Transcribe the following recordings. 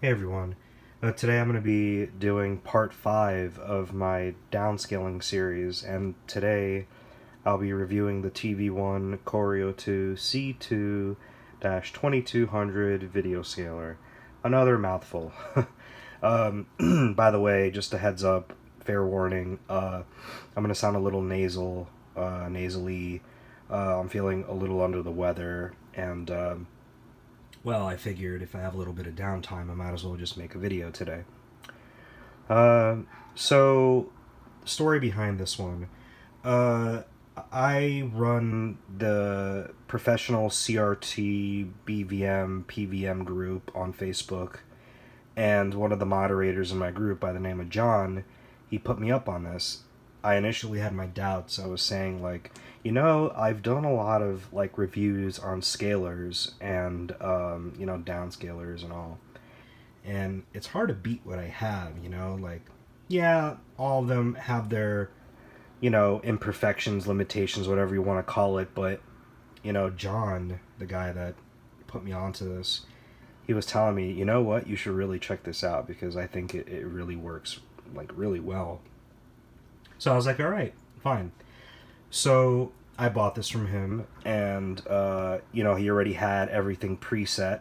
Hey everyone. Today I'm going to be doing part 5 of my downscaling series, and today I'll be reviewing the TVOne Corio2 C2-2200 video scaler. Another mouthful. By the way, just a heads up, fair warning, I'm going to sound a little nasally. I'm feeling a little under the weather, and well, I figured if I have a little bit of downtime, I might as well just make a video today. Uh, so, story behind this one. Uh, I run the professional CRT BVM PVM group on Facebook, and one of the moderators in my group by the name of John, he put me up on this. I initially had my doubts. I was saying like, I've done a lot of like reviews on scalars and downscalers and all, and it's hard to beat what I have. Like, yeah, all of them have their imperfections, limitations, whatever you want to call it, but John, the guy that put me onto this, he was telling me, you know what, you should really check this out because I think it really works like really well. So I was like, all right, fine. So I bought this from him, and he already had everything preset,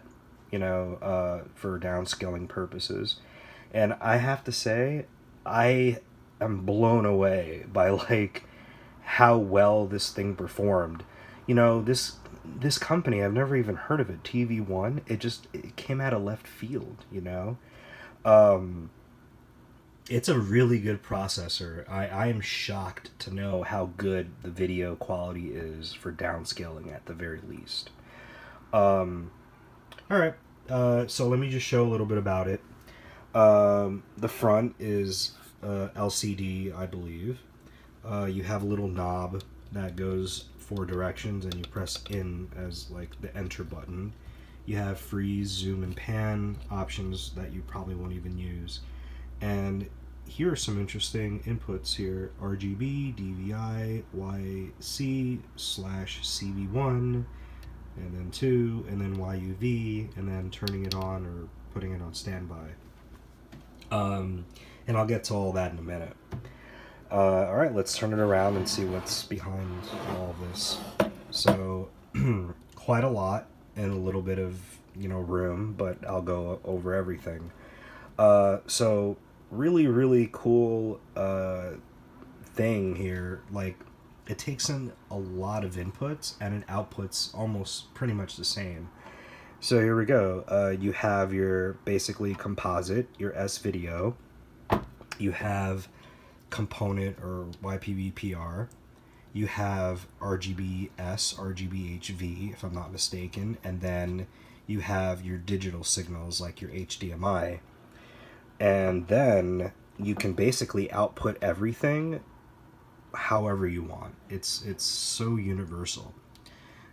for downscaling purposes. And I have to say, I am blown away by like how well this thing performed. This company, I've never even heard of it, TV1. It came out of left field. Um, it's a really good processor. I am shocked to know how good the video quality is for downscaling at the very least. Um, all right, so let me just show a little bit about it. The front is LCD, I believe. You have a little knob that goes 4 directions, and you press in as like the enter button. You have freeze, zoom, and pan options that you probably won't even use. And here are some interesting inputs here: RGB, DVI, YC/CV1, and then 2, and then YUV, and then turning it on or putting it on standby. And I'll get to all that in a minute. All right, let's turn it around and see what's behind all of this. So, quite a lot and a little bit of room, but I'll go over everything. So really, really cool thing here. Like, it takes in a lot of inputs and it outputs almost pretty much the same. So here we go. You have your basically composite, your S video. You have component or YPVPR. You have RGBS, RGBHV, if I'm not mistaken, and then you have your digital signals like your HDMI. And then you can basically output everything however you want. It's so universal.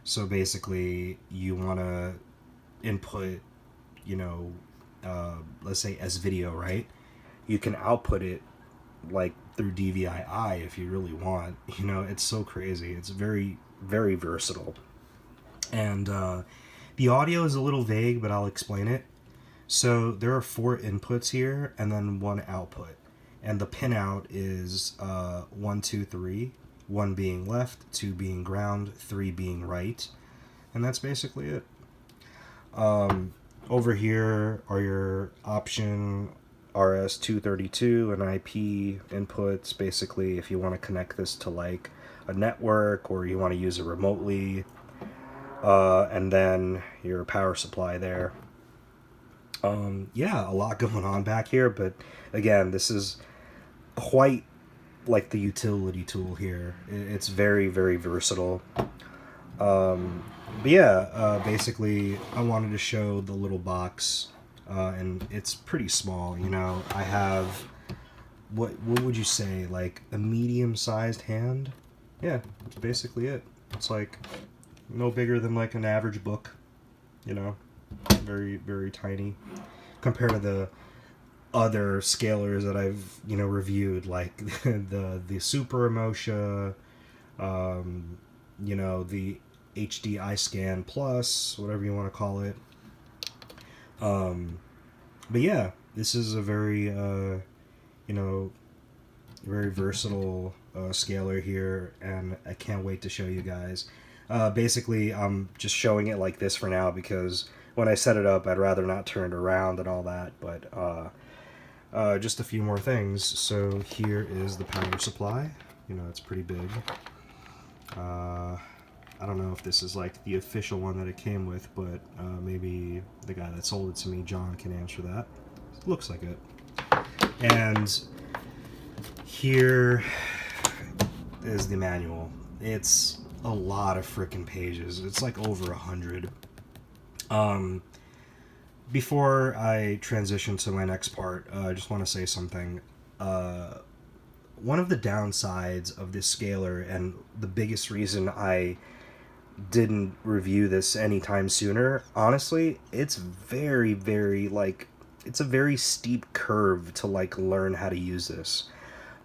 So basically, you want to input, let's say S video, right? You can output it like through DVI if you really want. It's so crazy. It's very, very versatile. And the audio is a little vague, but I'll explain it. So there are 4 inputs here and then 1 output. And the pinout is 1, 2, 3. 1 being left, 2 being ground, 3 being right. And that's basically it. Over here are your option RS-232 and IP inputs. Basically, if you want to connect this to like a network or you want to use it remotely. And then your power supply there. Yeah, a lot going on back here, but again, this is quite like the utility tool here. It's very, very versatile. But yeah, basically, I wanted to show the little box, and it's pretty small. I have what would you say, like a medium-sized hand? Yeah, that's basically it. It's like no bigger than like an average book. Very, very tiny compared to the other scalars that I've reviewed, like the Super Emotia, the HD iScan Plus, whatever you want to call it. But yeah, this is a very, you know, very versatile scaler here, and I can't wait to show you guys. Basically, I'm just showing it like this for now because when I set it up, I'd rather not turn it around and all that, but just a few more things. So here is the power supply. You know, it's pretty big. I don't know if this is like the official one that it came with, but maybe the guy that sold it to me, John, can answer that. Looks like it. And here is the manual. It's a lot of freaking pages. It's like over 100. Before I transition to my next part, I just want to say something. One of the downsides of this scaler, and the biggest reason I didn't review this anytime sooner, honestly, it's very, very, like, it's a very steep curve to, like, learn how to use this.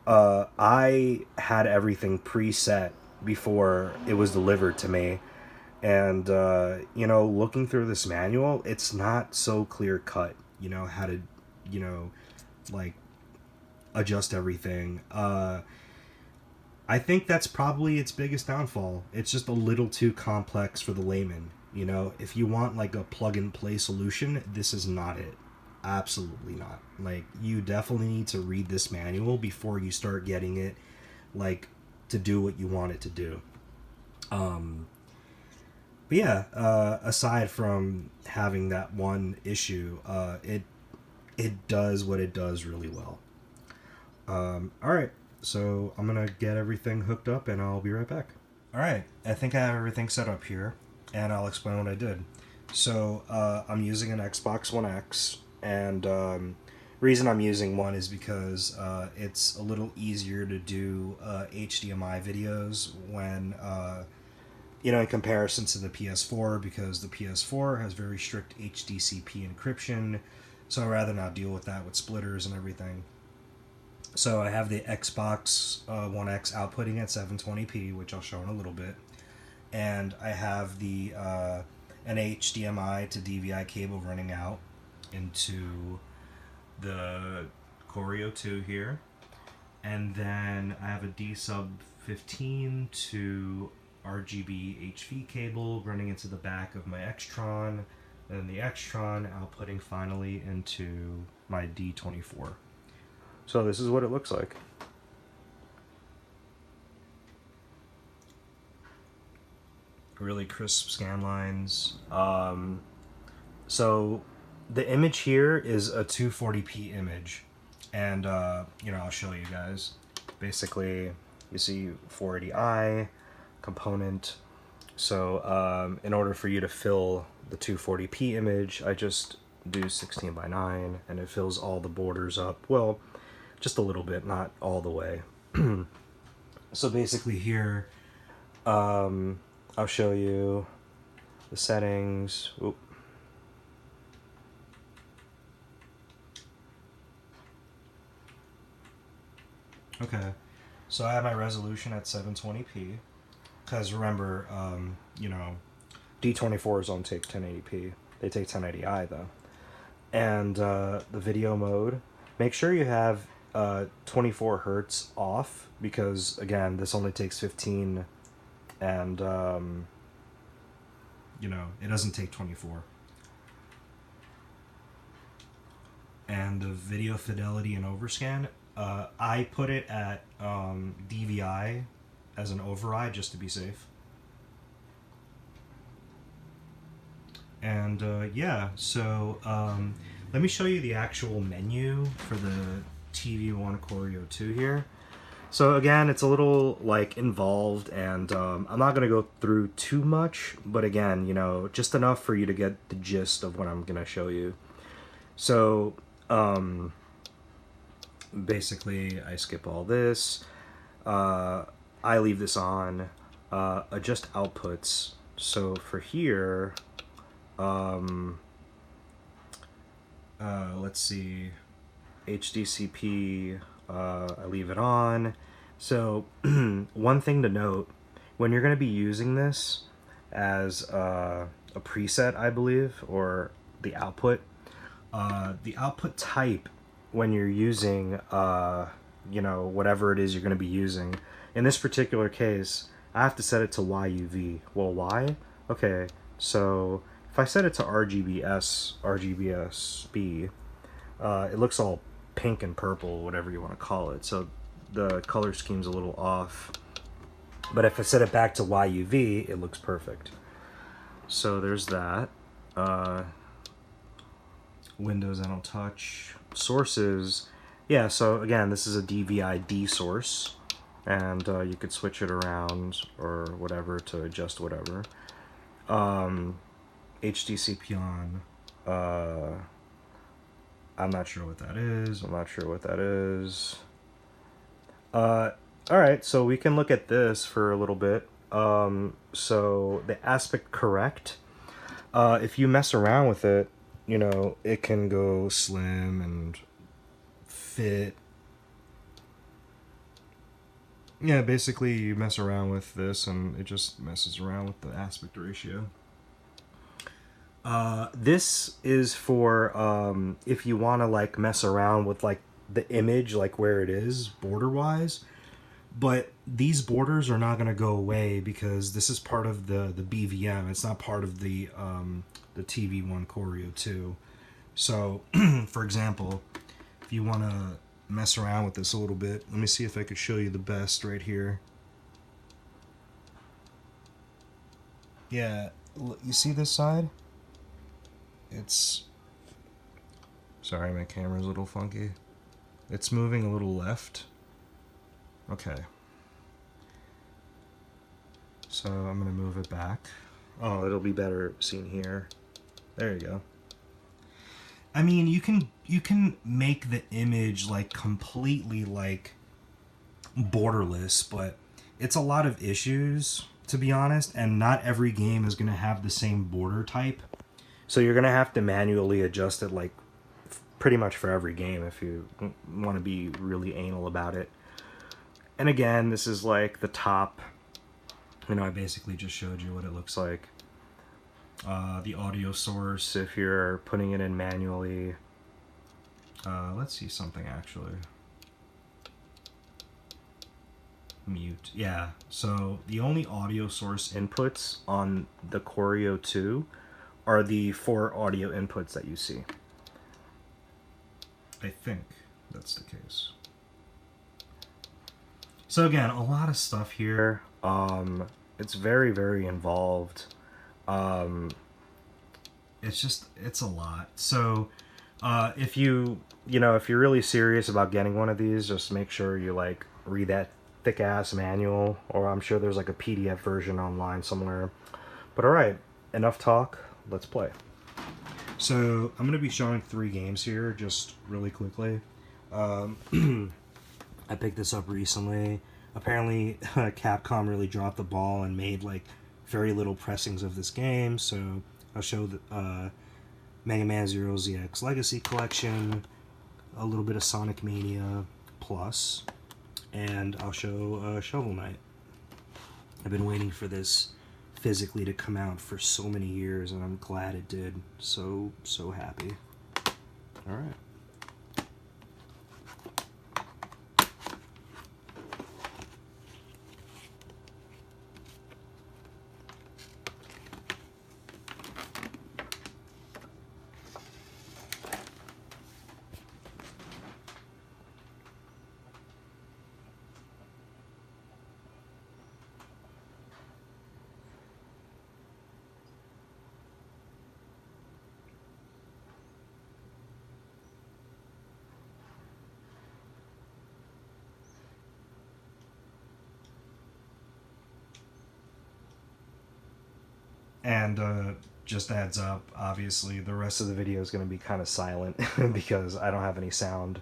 I had everything preset before it was delivered to me, and, you know, looking through this manual, it's not so clear cut, you know, how to, you know, like, adjust everything. I think that's probably its biggest downfall. It's just a little too complex for the layman. You know, if you want like a plug and play solution, this is not it. Absolutely not. Like, you definitely need to read this manual before you start getting it, like, to do what you want it to do. But yeah, aside from having that one issue, it does what it does really well. All right, so I'm gonna get everything hooked up, and I'll be right back. All right, I think I have everything set up here, and I'll explain what I did. So I'm using an Xbox One X, and reason I'm using one is because it's a little easier to do HDMI videos when you know, in comparison to the PS4, because the PS4 has very strict HDCP encryption, so I'd rather not deal with that with splitters and everything. So I have the Xbox One X outputting at 720p, which I'll show in a little bit, and I have the an HDMI to DVI cable running out into the Corio2 here, and then I have a D sub 15 to RGB HV cable running into the back of my Xtron, and the Xtron outputting finally into my D24. So this is what it looks like. Really crisp scan lines. So the image here is a 240p image, and you know, I'll show you guys. Basically, you see 480i component. So in order for you to fill the 240p image, I just do 16 by 9, and it fills all the borders up. Well, just a little bit, not all the way. So basically here, I'll show you the settings. Oop. Okay, so I have my resolution at 720p, because remember, you know, D24s don't take 1080p. They take 1080i though. And the video mode, make sure you have 24 hertz off, because again, this only takes 15, and you know, it doesn't take 24. And the video fidelity and overscan, I put it at DVI as an override just to be safe. And yeah, so let me show you the actual menu for the TVOne Corio2 here. So again, it's a little like involved, and I'm not gonna go through too much, but again, you know, just enough for you to get the gist of what I'm gonna show you. So basically, I skip all this. I leave this on. Adjust outputs. So for here, let's see, HDCP, I leave it on. So one thing to note, when you're going to be using this as a preset, I believe, or the output, The output type when you're using, you know, whatever it is you're going to be using. In this particular case, I have to set it to YUV. Well, why? Okay, so if I set it to RGBSB, it looks all pink and purple, whatever you want to call it. So the color scheme's a little off. But if I set it back to YUV, it looks perfect. So there's that. Windows I don't touch. Sources, yeah, so again, this is a DVI-D source, and you could switch it around or whatever to adjust whatever. HDCPON, I'm not sure what that is. Alright, so we can look at this for a little bit. So the aspect correct, if you mess around with it, you know, it can go slim and fit. Yeah, basically you mess around with this and it just messes around with the aspect ratio. This is for if you want to like mess around with like the image, like where it is border wise. But these borders are not going to go away because this is part of the BVM. It's not part of the TVOne Corio2. So, for example, if you want to mess around with this a little bit, let me see if I could show you the best right here. Yeah, you see this side? It's... Sorry, my camera's a little funky. It's moving a little left. Okay. So I'm going to move it back. Oh, it'll be better seen here. There you go. I mean, you can make the image like completely like borderless, but it's a lot of issues, to be honest, and not every game is going to have the same border type. So you're going to have to manually adjust it like pretty much for every game if you want to be really anal about it. And again, this is like the top. You know, I basically just showed you what it looks like. The audio source, if you're putting it in manually. Let's see something actually. Mute. Yeah, so the only audio source inputs on the Corio 2 are the 4 audio inputs that you see. I think that's the case. So again, a lot of stuff here. It's very, very involved. It's a lot. So if you're really serious about getting one of these, just make sure you like read that thick ass manual, or I'm sure there's like a PDF version online somewhere. But alright, enough talk, let's play. So I'm gonna be showing 3 games here just really quickly. I picked this up recently. Apparently Capcom really dropped the ball and made like very little pressings of this game, so I'll show the Mega Man Zero ZX Legacy Collection, a little bit of Sonic Mania Plus, and I'll show Shovel Knight. I've been waiting for this physically to come out for so many years, and I'm glad it did. So happy. Alright. And just adds up, obviously, the rest of the video is going to be kind of silent because I don't have any sound.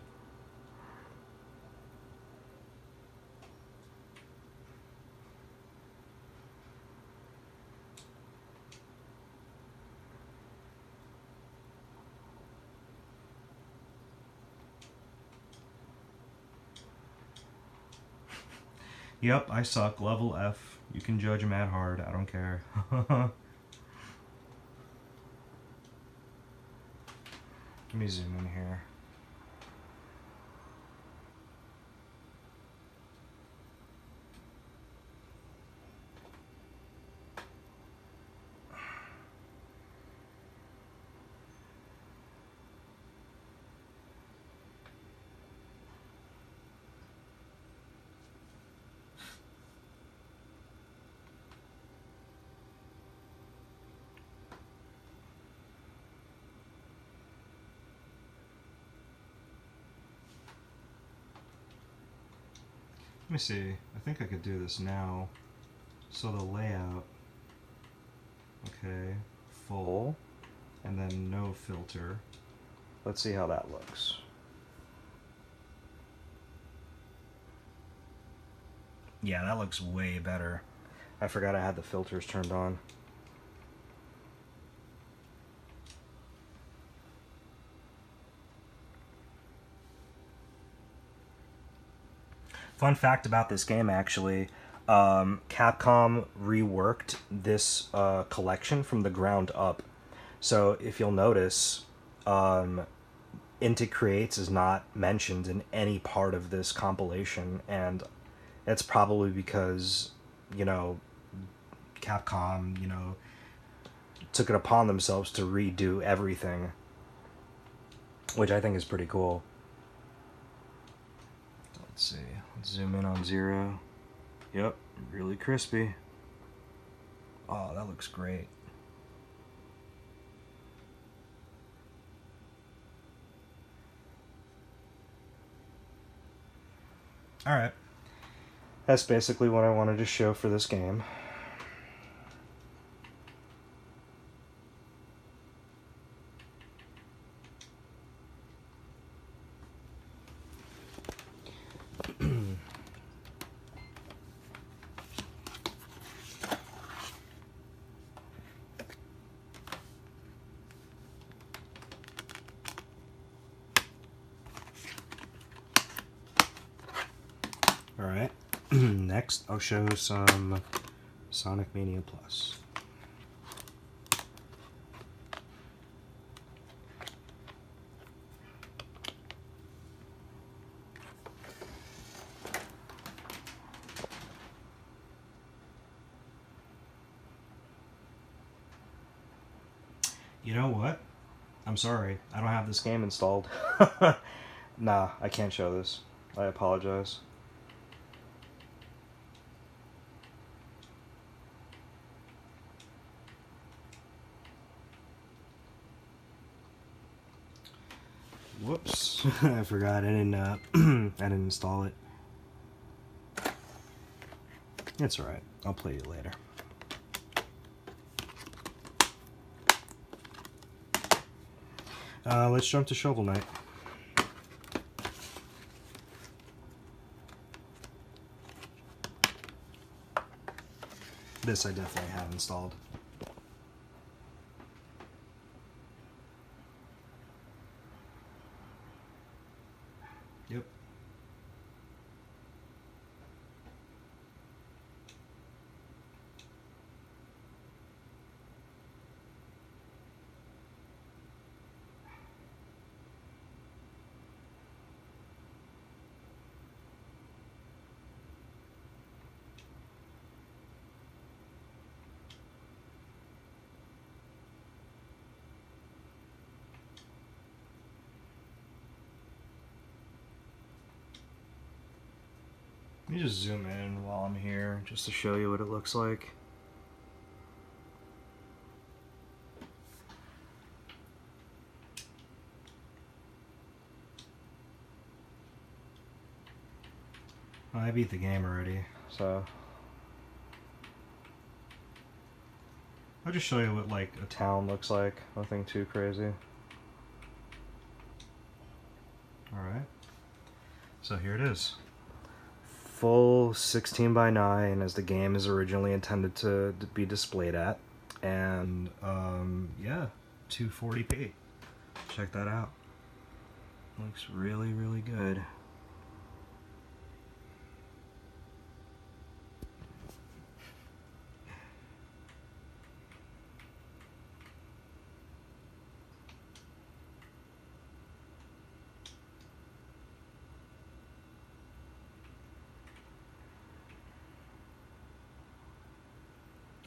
Yep, I suck. Level F. You can judge Matt hard. I don't care. Let me zoom in here. Let me see. I think I could do this now. So the layout, okay, full, and then no filter. Let's see how that looks. Yeah, that looks way better. I forgot I had the filters turned on. Fun fact about this game, actually, Capcom reworked this collection from the ground up. So if you'll notice, Into Creates is not mentioned in any part of this compilation, and it's probably because, you know, Capcom, you know, took it upon themselves to redo everything, which I think is pretty cool. Let's see, let's zoom in on 0. Yep, really crispy. Oh, that looks great. Alright. That's basically what I wanted to show for this game. Alright, next I'll show some Sonic Mania Plus. You know what? I'm sorry, I don't have this game installed. Nah, I can't show this. I apologize. Whoops, I forgot. I didn't I didn't install it. It's alright. I'll play it later. Let's jump to Shovel Knight. This I definitely have installed. Yep. Let me just zoom in while I'm here, just to show you what it looks like. Well, I beat the game already, so I'll just show you what like a town looks like. Nothing too crazy. Alright, so here it is. Full 16:9 as the game is originally intended to be displayed at, and yeah, 240p. Check that out. Looks really, really good.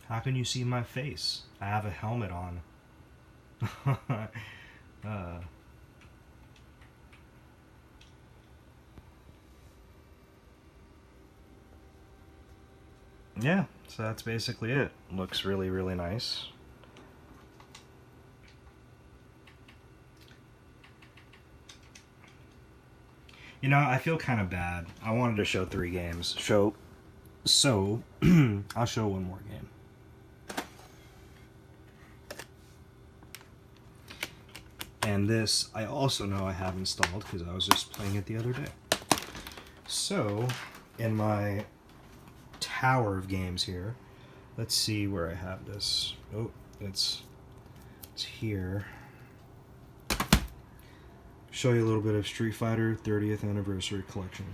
How can you see my face? I have a helmet on. uh. Yeah, so that's basically it. Looks really, really nice. You know, I feel kind of bad. I wanted to show 3 games. So I'll show one more game. And this, I also know I have installed because I was just playing it the other day. So, in my tower of games here, let's see where I have this. Oh, it's here. Show you a little bit of Street Fighter 30th Anniversary Collection.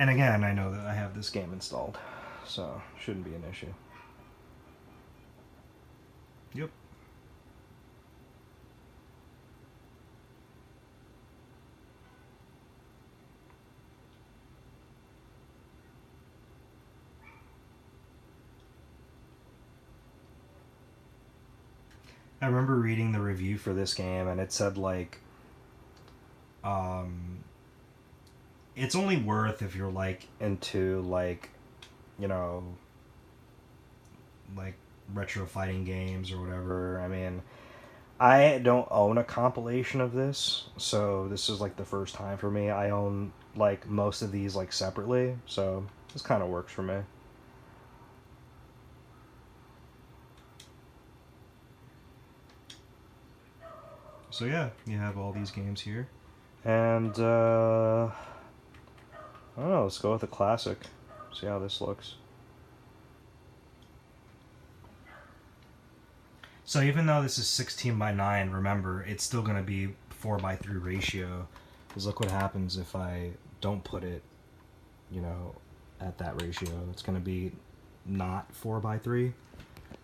And again, I know that I have this game installed, so shouldn't be an issue. Yep. I remember reading the review for this game, and it said, like, it's only worth if you're, like, into, like, you know, like, retro fighting games or whatever. I mean, I don't own a compilation of this, so this is, like, the first time for me. I own, like, most of these, like, separately, so this kind of works for me. So yeah, you have all these games here. And, I don't know, let's go with a classic. See how this looks. So even though this is 16:9, remember, it's still going to be 4:3 ratio. Because look what happens if I don't put it, you know, at that ratio. It's going to be not 4:3.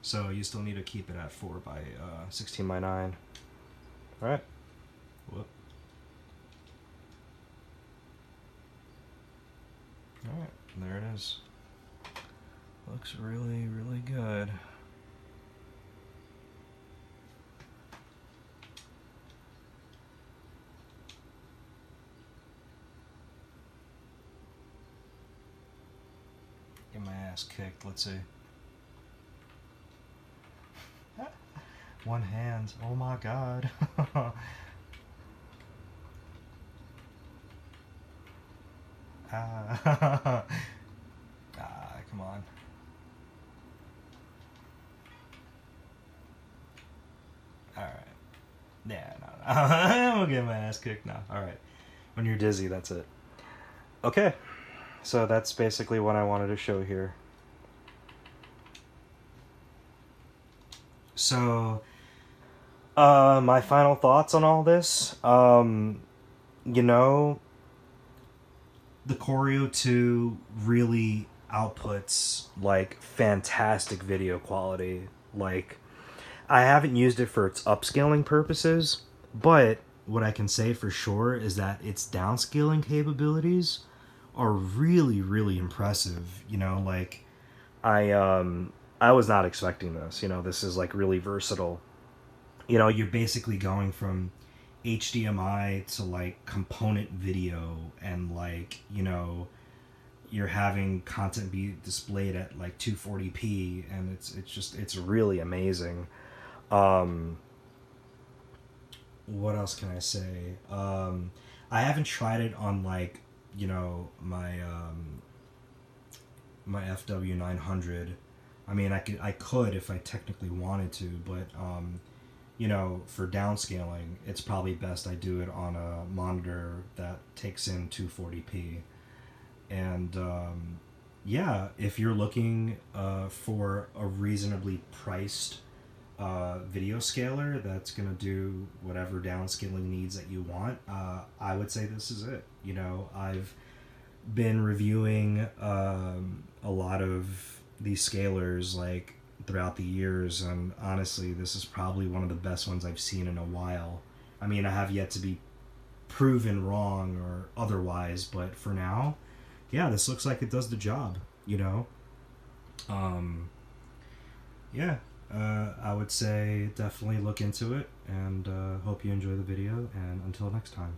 So you still need to keep it at 16:9. Alright. Whoop. Alright, there it is. Looks really, really good. Get my ass kicked, let's see. One hand, oh my god. Come on. Alright. Yeah, no. I'm gonna get my ass kicked now. Alright. When you're dizzy, that's it. Okay. So that's basically what I wanted to show here. So, my final thoughts on all this. You know, the Corio2 really outputs, like, fantastic video quality. Like, I haven't used it for its upscaling purposes, but what I can say for sure is that its downscaling capabilities are really, really impressive. You know, like, I was not expecting this. You know, this is, like, really versatile. You know, you're basically going from HDMI to, like, component video, and, like, you know, you're having content be displayed at, like, 240p, and it's really amazing. What else can I say? I haven't tried it on, like, you know, my FW900. I mean, I could if I technically wanted to, but you know, for downscaling, it's probably best I do it on a monitor that takes in 240p. And yeah, if you're looking for a reasonably priced video scaler that's going to do whatever downscaling needs that you want, I would say this is it. You know, I've been reviewing a lot of these scalers like throughout the years, and honestly, this is probably one of the best ones I've seen in a while. I mean, I have yet to be proven wrong or otherwise, but for now, yeah, this looks like it does the job, you know. Yeah, I would say definitely look into it, and hope you enjoy the video, and until next time.